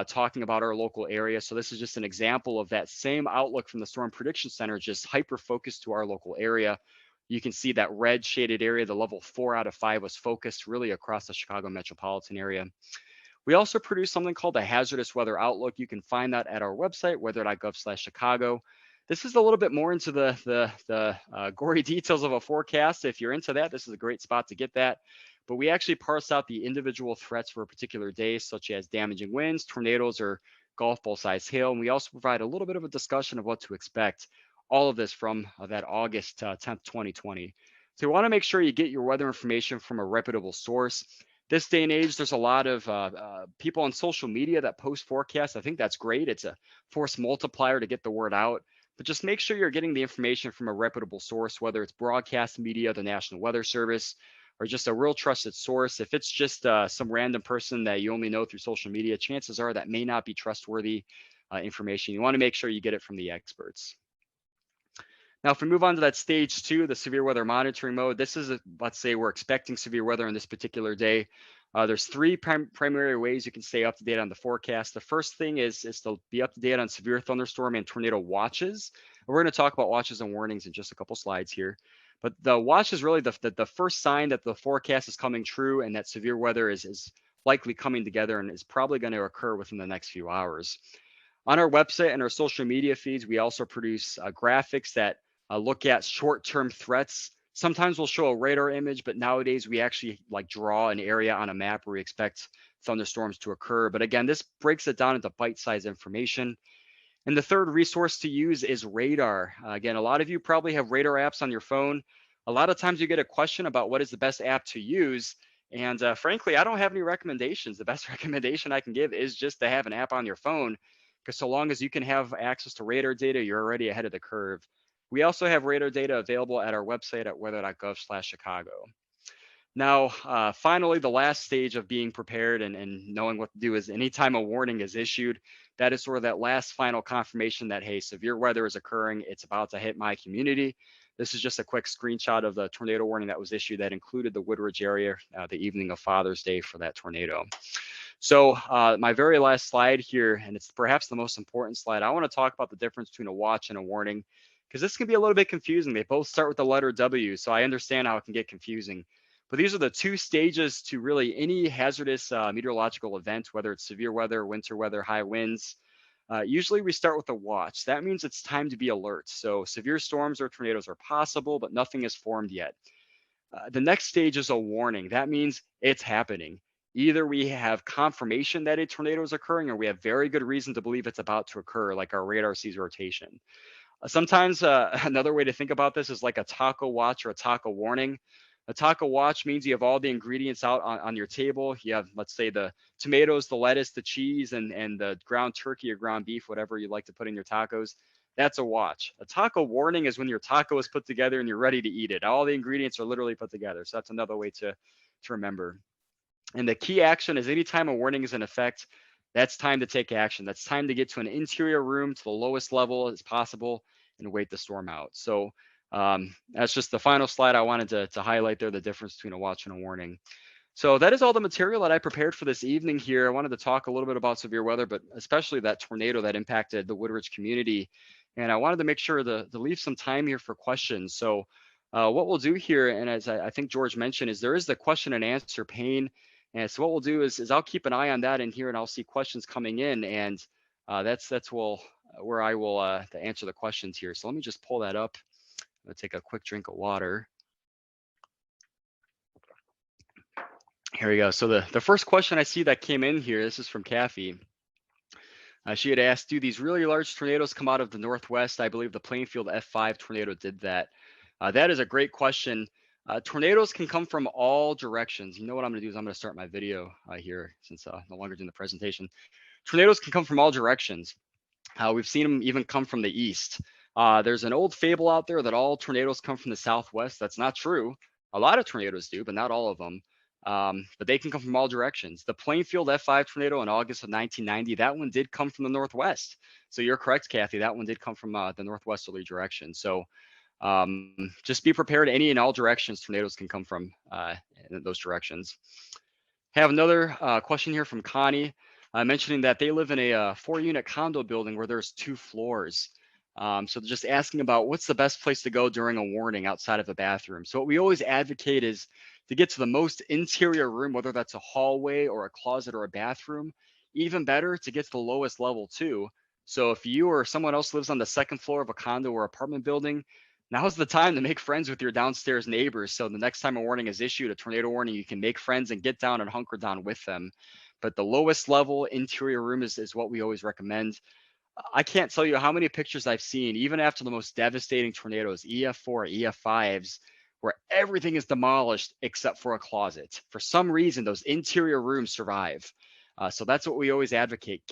A: talking about our local area. So this is just an example of that same outlook from the Storm Prediction Center, just hyper-focused to our local area. You can see that red shaded area, the level 4 out of 5 was focused really across the Chicago metropolitan area. We also produce something called the Hazardous Weather Outlook. You can find that at our website, weather.gov/Chicago. This is a little bit more into the gory details of a forecast. If you're into that, this is a great spot to get that. But we actually parse out the individual threats for a particular day, such as damaging winds, tornadoes, or golf ball sized hail. And we also provide a little bit of a discussion of what to expect. All of this from that August 10th, 2020. So you want to make sure you get your weather information from a reputable source. This day and age, there's a lot of people on social media that post forecasts. I think that's great. It's a force multiplier to get the word out. But just make sure you're getting the information from a reputable source, whether it's broadcast media, the National Weather Service, or just a real trusted source. If it's just some random person that you only know through social media, chances are that may not be trustworthy information. You want to make sure you get it from the experts. Now, if we move on to that stage 2, the severe weather monitoring mode, this is, let's say we're expecting severe weather on this particular day. There's three primary ways you can stay up to date on the forecast. The first thing is to be up to date on severe thunderstorm and tornado watches. We're going to talk about watches and warnings in just a couple slides here. But the watch is really the first sign that the forecast is coming true and that severe weather is likely coming together and is probably going to occur within the next few hours. On our website and our social media feeds, we also produce graphics that look at short-term threats. Sometimes we'll show a radar image, but nowadays we actually like draw an area on a map where we expect thunderstorms to occur. But again, this breaks it down into bite-sized information. And the third resource to use is radar. Again, a lot of you probably have radar apps on your phone. A lot of times you get a question about what is the best app to use. And frankly, I don't have any recommendations. The best recommendation I can give is just to have an app on your phone, because so long as you can have access to radar data, you're already ahead of the curve. We also have radar data available at our website at weather.gov/Chicago. Now, finally, the last stage of being prepared and knowing what to do is anytime a warning is issued, that is sort of that last final confirmation that, hey, severe weather is occurring. It's about to hit my community. This is just a quick screenshot of the tornado warning that was issued that included the Woodridge area the evening of Father's Day for that tornado. So my very last slide here, and it's perhaps the most important slide, I want to talk about the difference between a watch and a warning, because this can be a little bit confusing. They both start with the letter W, so I understand how it can get confusing. But these are the two stages to really any hazardous meteorological event, whether it's severe weather, winter weather, high winds. Usually we start with a watch. That means it's time to be alert. So severe storms or tornadoes are possible, but nothing is formed yet. The next stage is a warning. That means it's happening. Either we have confirmation that a tornado is occurring, or we have very good reason to believe it's about to occur, like our radar sees rotation. Sometimes another way to think about this is like a taco watch or a taco warning. A taco watch means you have all the ingredients out on your table. You have, let's say, the tomatoes, the lettuce, the cheese, and the ground turkey or ground beef, whatever you like to put in your tacos. That's a watch. A taco warning is when your taco is put together and you're ready to eat it. All the ingredients are literally put together. So that's another way to remember. And the key action is anytime a warning is in effect, that's time to take action. That's time to get to an interior room to the lowest level as possible and wait the storm out. So that's just the final slide I wanted to highlight there, the difference between a watch and a warning. So that is all the material that I prepared for this evening here. I wanted to talk a little bit about severe weather, but especially that tornado that impacted the Woodridge community. And I wanted to make sure to leave some time here for questions. So what we'll do here, and as I think George mentioned, is there is the question and answer pane. And so what we'll do is I'll keep an eye on that in here, and I'll see questions coming in, and that's where I will to answer the questions here. So let me just pull that up. I'm gonna take a quick drink of water. Here we go. So the first question I see that came in here, this is from Kathy. She had asked, do these really large tornadoes come out of the northwest? I believe the Plainfield F5 tornado did that. That is a great question. Tornadoes can come from all directions. You know what I'm gonna do is I'm gonna start my video here since no longer doing the presentation. Tornadoes can come from all directions. We've seen them even come from the east. There's an old fable out there that all tornadoes come from the southwest. That's not true. A lot of tornadoes do, but not all of them. But they can come from all directions. The Plainfield F5 tornado in August of 1990, that one did come from the northwest. So you're correct, Kathy. That one did come from the northwesterly direction. So just be prepared. Any and all directions tornadoes can come from in those directions. Have another question here from Connie, mentioning that they live in a 4-unit condo building where there's 2 floors. So they're just asking about what's the best place to go during a warning outside of a bathroom. So what we always advocate is to get to the most interior room, whether that's a hallway or a closet or a bathroom. Even better, to get to the lowest level too. So if you or someone else lives on the 2nd floor of a condo or apartment building, now's the time to make friends with your downstairs neighbors. So the next time a warning is issued, a tornado warning, you can make friends and get down and hunker down with them. But the lowest level interior room is what we always recommend. I can't tell you how many pictures I've seen, even after the most devastating tornadoes, EF4, EF5s, where everything is demolished except for a closet. For some reason, those interior rooms survive. So that's what we always advocate.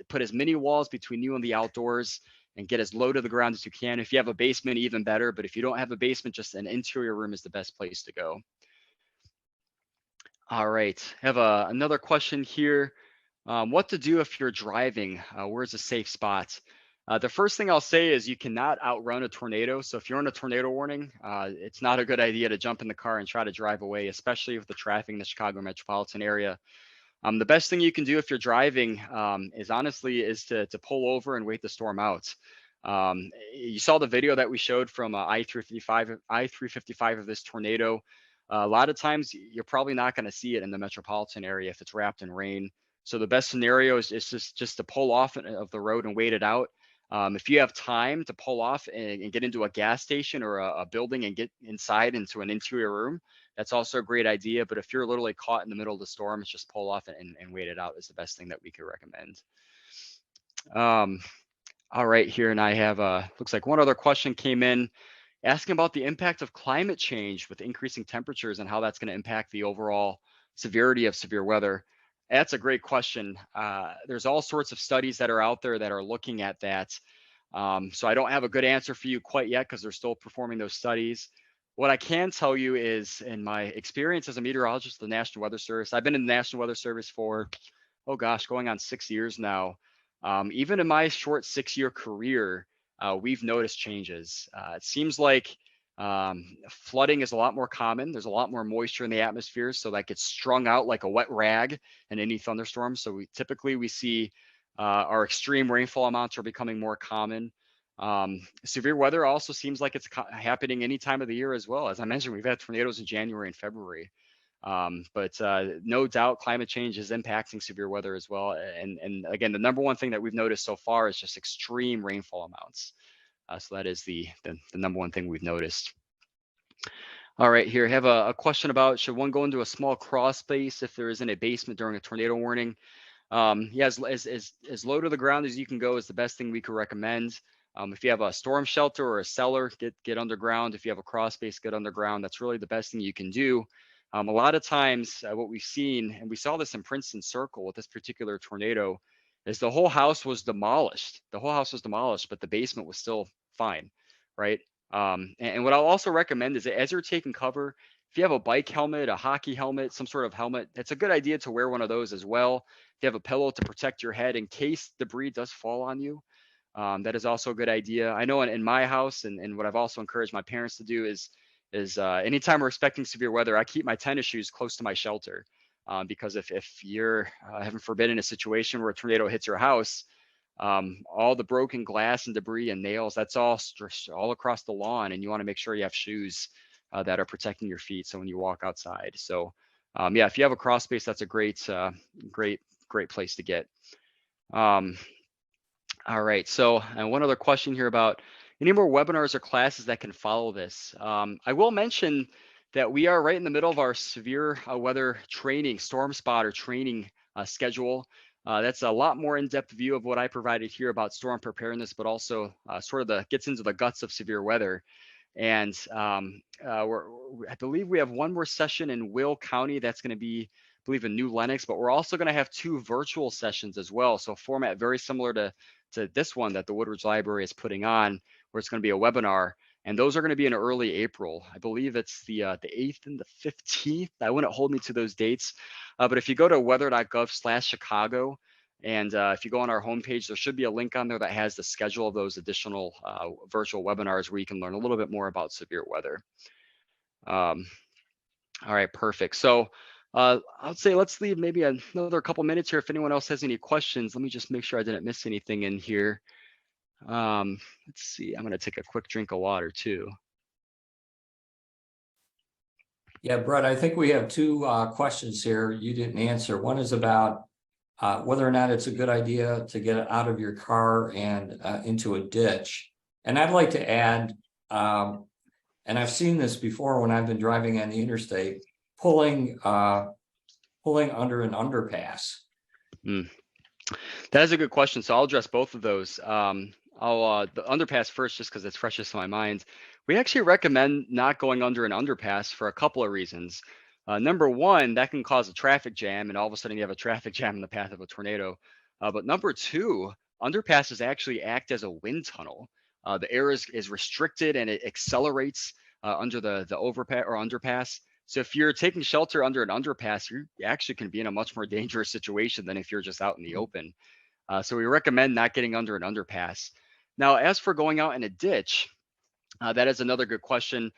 A: Put as many walls between you and the outdoors and get as low to the ground as you can. If you have a basement, even better. But if you don't have a basement, just an interior room is the best place to go. All right, I have another question here. What to do if you're driving? Where's a safe spot? The first thing I'll say is you cannot outrun a tornado. So if you're on a tornado warning, it's not a good idea to jump in the car and try to drive away, especially with the traffic in the Chicago metropolitan area. The best thing you can do if you're driving is honestly is to pull over and wait the storm out. You saw the video that we showed from I-355 of this tornado. A lot of times you're probably not going to see it in the metropolitan area if it's wrapped in rain. So the best scenario is just to pull off of the road and wait it out. If you have time to pull off and get into a gas station or a building and get inside into an interior room, that's also a great idea. But if you're literally caught in the middle of the storm, it's just pull off and wait it out is the best thing that we could recommend. All right, here, and I have looks like one other question came in asking about the impact of climate change with increasing temperatures and how that's going to impact the overall severity of severe weather. That's a great question. There's all sorts of studies that are out there that are looking at that. So I don't have a good answer for you quite yet because they're still performing those studies. What I can tell you is in my experience as a meteorologist at the National Weather Service, I've been in the National Weather Service for, oh gosh, going on 6 years now. Even in my short 6-year career, we've noticed changes. It seems like flooding is a lot more common. There's a lot more moisture in the atmosphere, so that gets strung out like a wet rag in any thunderstorm. So we typically see our extreme rainfall amounts are becoming more common. Severe weather also seems like it's happening any time of the year as well. As I mentioned, we've had tornadoes in January and February. But no doubt climate change is impacting severe weather as well. And again, the number one thing that we've noticed so far is just extreme rainfall amounts. So that is the number one thing we've noticed. All right, here I have a question about should one go into a small crawl space if there isn't a basement during a tornado warning? Yeah, as low to the ground as you can go is the best thing we could recommend. If you have a storm shelter or a cellar, get underground. If you have a crawl space, get underground. That's really the best thing you can do. A lot of times what we've seen, and we saw this in Princeton Circle with this particular tornado, is the whole house was demolished. The whole house was demolished, but the basement was still fine, right? And what I'll also recommend is that as you're taking cover, if you have a bike helmet, a hockey helmet, some sort of helmet, it's a good idea to wear one of those as well. If you have a pillow to protect your head in case debris does fall on you, that is also a good idea. I know in my house, and what I've also encouraged my parents to do is anytime we're expecting severe weather, I keep my tennis shoes close to my shelter. Because if you're, heaven forbid, in a situation where a tornado hits your house, all the broken glass and debris and nails, that's all across the lawn, and you want to make sure you have shoes that are protecting your feet so when you walk outside. So yeah, if you have a crawl space, that's a great place to get. All right, so and one other question here about any more webinars or classes that can follow this. I will mention that we are right in the middle of our severe weather training, storm spotter training schedule. That's a lot more in-depth view of what I provided here about storm preparedness, but also sort of gets into the guts of severe weather. And I believe we have one more session in Will County. That's going to be, I believe, in New Lenox, but we're also going to have 2 virtual sessions as well. So format very similar to this one that the Woodridge Library is putting on, where it's going to be a webinar. And those are going to be in early April. I believe it's the 8th and the 15th. I wouldn't hold me to those dates. But if you go to weather.gov/Chicago, and if you go on our homepage, there should be a link on there that has the schedule of those additional virtual webinars where you can learn a little bit more about severe weather. All right, perfect. So I'd say let's leave maybe another couple minutes here. If anyone else has any questions, let me just make sure I didn't miss anything in here. Let's see, I'm going to take a quick drink of water too.
B: Yeah, Brett, I think we have 2 questions here you didn't answer. One is about whether or not it's a good idea to get out of your car and into a ditch. And I'd like to add, and I've seen this before when I've been driving on the interstate, pulling under an underpass.
A: That is a good question. So I'll address both of those. I'll the underpass first, just because it's freshest in my mind. We actually recommend not going under an underpass for a couple of reasons. Number one, that can cause a traffic jam, and all of a sudden you have a traffic jam in the path of a tornado. But number two, underpasses actually act as a wind tunnel. The air is restricted and it accelerates under the overpass or underpass. So if you're taking shelter under an underpass, you actually can be in a much more dangerous situation than if you're just out in the open. So we recommend not getting under an underpass. Now, as for going out in a ditch, that is another good question.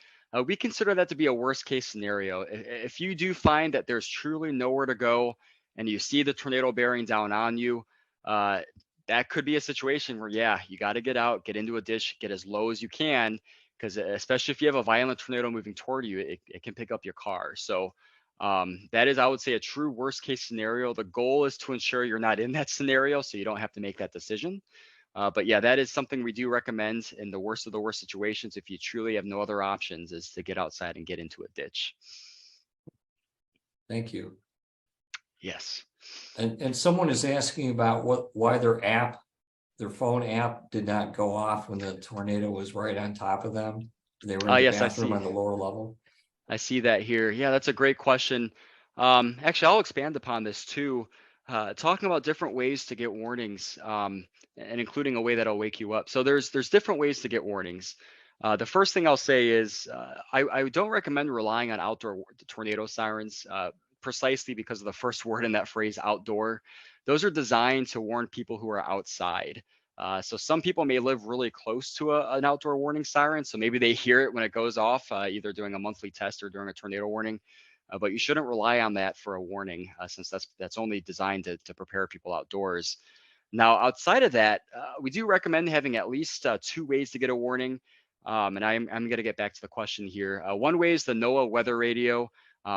A: We consider that to be a worst case scenario. If you do find that there's truly nowhere to go and you see the tornado bearing down on you, uh, that could be a situation where, yeah, you got to get out, get into a ditch, get as low as you can, because especially if you have a violent tornado moving toward you, it can pick up your car. So that is, I would say, a true worst case scenario. The goal is to ensure you're not in that scenario so you don't have to make that decision. But yeah, that is something we do recommend in the worst of the worst situations. If you truly have no other options, is to get outside and get into a ditch.
B: Thank you.
A: Yes.
B: And someone is asking about why their phone app did not go off when the tornado was right on top of them. They were in the
A: Yes, I
B: bathroom
A: see.
B: on the lower level.
A: I see that here. Yeah, that's a great question. Actually, I'll expand upon this too. Talking about different ways to get warnings, and including a way that'll wake you up. So there's different ways to get warnings. The first thing I'll say is I don't recommend relying on outdoor tornado sirens, precisely because of the first word in that phrase, outdoor. Those are designed to warn people who are outside. So some people may live really close to an outdoor warning siren, so maybe they hear it when it goes off, either during a monthly test or during a tornado warning. But you shouldn't rely on that for a warning, since that's only designed to prepare people outdoors. Now, outside of that, we do recommend having at least two ways to get a warning. And I'm going to get back to the question here. One way is the NOAA weather radio.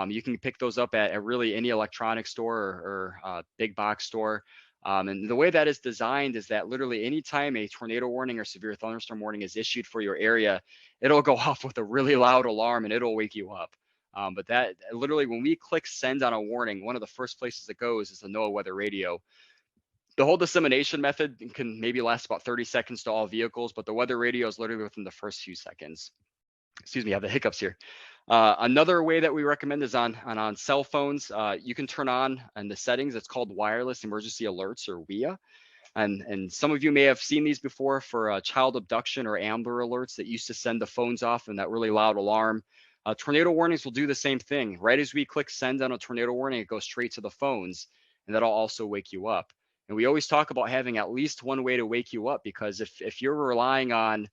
A: You can pick those up at really any electronics store or big box store. And the way that is designed is that literally anytime a tornado warning or severe thunderstorm warning is issued for your area, it'll go off with a really loud alarm and it'll wake you up. But that literally, when we click send on a warning, one of the first places it goes is the NOAA weather radio. The whole dissemination method can maybe last about 30 seconds to all vehicles, but the weather radio is literally within the first few seconds. Excuse me, I have the hiccups here. Another way that we recommend is on cell phones. You can turn on in the settings. It's called wireless emergency alerts, or WEA. And some of you may have seen these before for child abduction or Amber alerts that used to send the phones off and that really loud alarm. Tornado warnings will do the same thing. Right as we click send on a tornado warning, it goes straight to the phones, and that'll also wake you up. And we always talk about having at least one way to wake you up, because if you're relying on,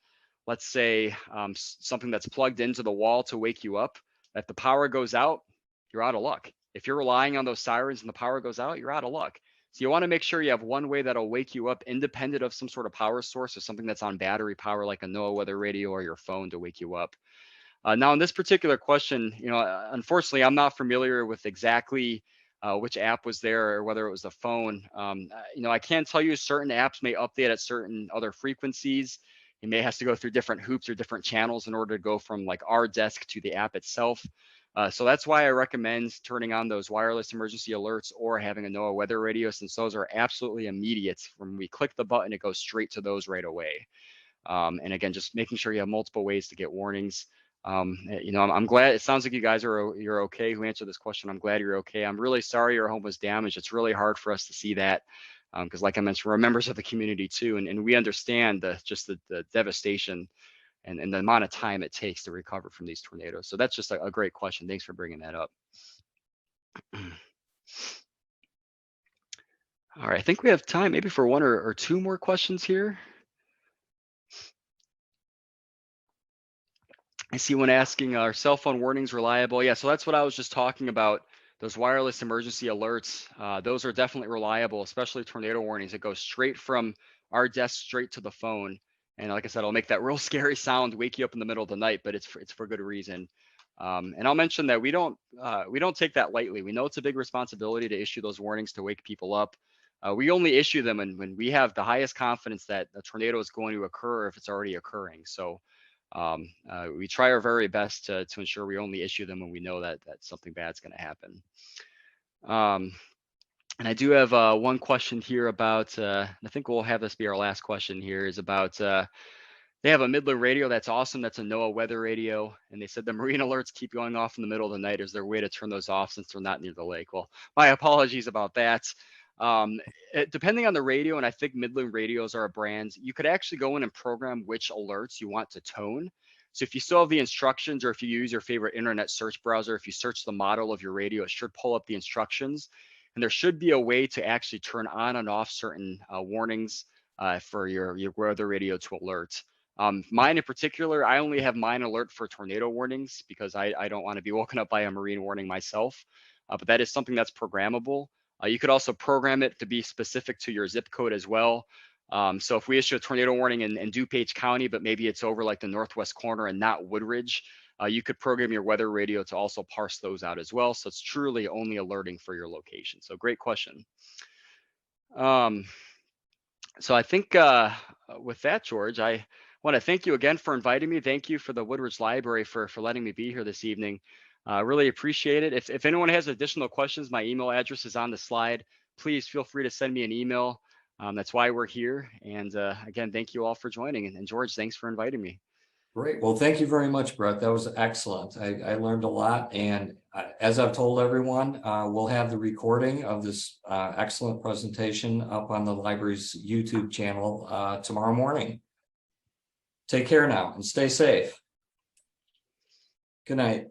A: let's say, something that's plugged into the wall to wake you up, if the power goes out, you're out of luck. If you're relying on those sirens and the power goes out, you're out of luck. So you want to make sure you have one way that'll wake you up independent of some sort of power source or something that's on battery power, like a NOAA weather radio or your phone, to wake you up. Now, in this particular question, unfortunately, I'm not familiar with exactly which app was there or whether it was the phone. I can tell you certain apps may update at certain other frequencies. It may have to go through different hoops or different channels in order to go from like our desk to the app itself. So that's why I recommend turning on those wireless emergency alerts or having a NOAA weather radio, since those are absolutely immediate. When we click the button, it goes straight to those right away. And again, just making sure you have multiple ways to get warnings. I'm glad it sounds like you guys you're okay who answered this question. I'm glad you're okay. I'm really sorry your home was damaged. It's really hard for us to see that, because like I mentioned, we're members of the community too, and we understand the devastation and the amount of time it takes to recover from these tornadoes. So that's just a great question. Thanks for bringing that up. All right, I think we have time maybe for one or two more questions here. I see one asking, are cell phone warnings reliable? Yeah, so that's what I was just talking about. Those wireless emergency alerts, those are definitely reliable, especially tornado warnings. It goes straight from our desk straight to the phone. And like I said, it'll make that real scary sound, wake you up in the middle of the night, but it's for good reason. And I'll mention that we don't take that lightly. We know it's a big responsibility to issue those warnings to wake people up. We only issue them when we have the highest confidence that a tornado is going to occur, if it's already occurring. So we try our very best to ensure we only issue them when we know that something bad's going to happen. And I do have one question here about, I think we'll have this be our last question here, is about, they have a Midland radio that's awesome. That's a NOAA weather radio. And they said the marine alerts keep going off in the middle of the night. Is there a way to turn those off since they're not near the lake? Well, my apologies about that. Depending on the radio, and I think Midland radios are a brand, you could actually go in and program which alerts you want to tone. So if you still have the instructions, or if you use your favorite internet search browser, if you search the model of your radio, it should pull up the instructions. And there should be a way to actually turn on and off certain warnings for your weather radio to alert. Mine in particular, I only have mine alert for tornado warnings because I don't want to be woken up by a marine warning myself. But that is something that's programmable. You could also program it to be specific to your zip code as well. So if we issue a tornado warning in DuPage County, but maybe it's over like the northwest corner and not Woodridge, you could program your weather radio to also parse those out as well. So it's truly only alerting for your location. So great question. So I think with that, George, I want to thank you again for inviting me. Thank you for the Woodridge Library for letting me be here this evening. Really appreciate it. If anyone has additional questions, my email address is on the slide. Please feel free to send me an email. That's why we're here. And again, thank you all for joining. And George, thanks for inviting me.
B: Great. Well, thank you very much, Brett. That was excellent. I learned a lot. And as I've told everyone, we'll have the recording of this excellent presentation up on the library's YouTube channel tomorrow morning. Take care now and stay safe. Good night.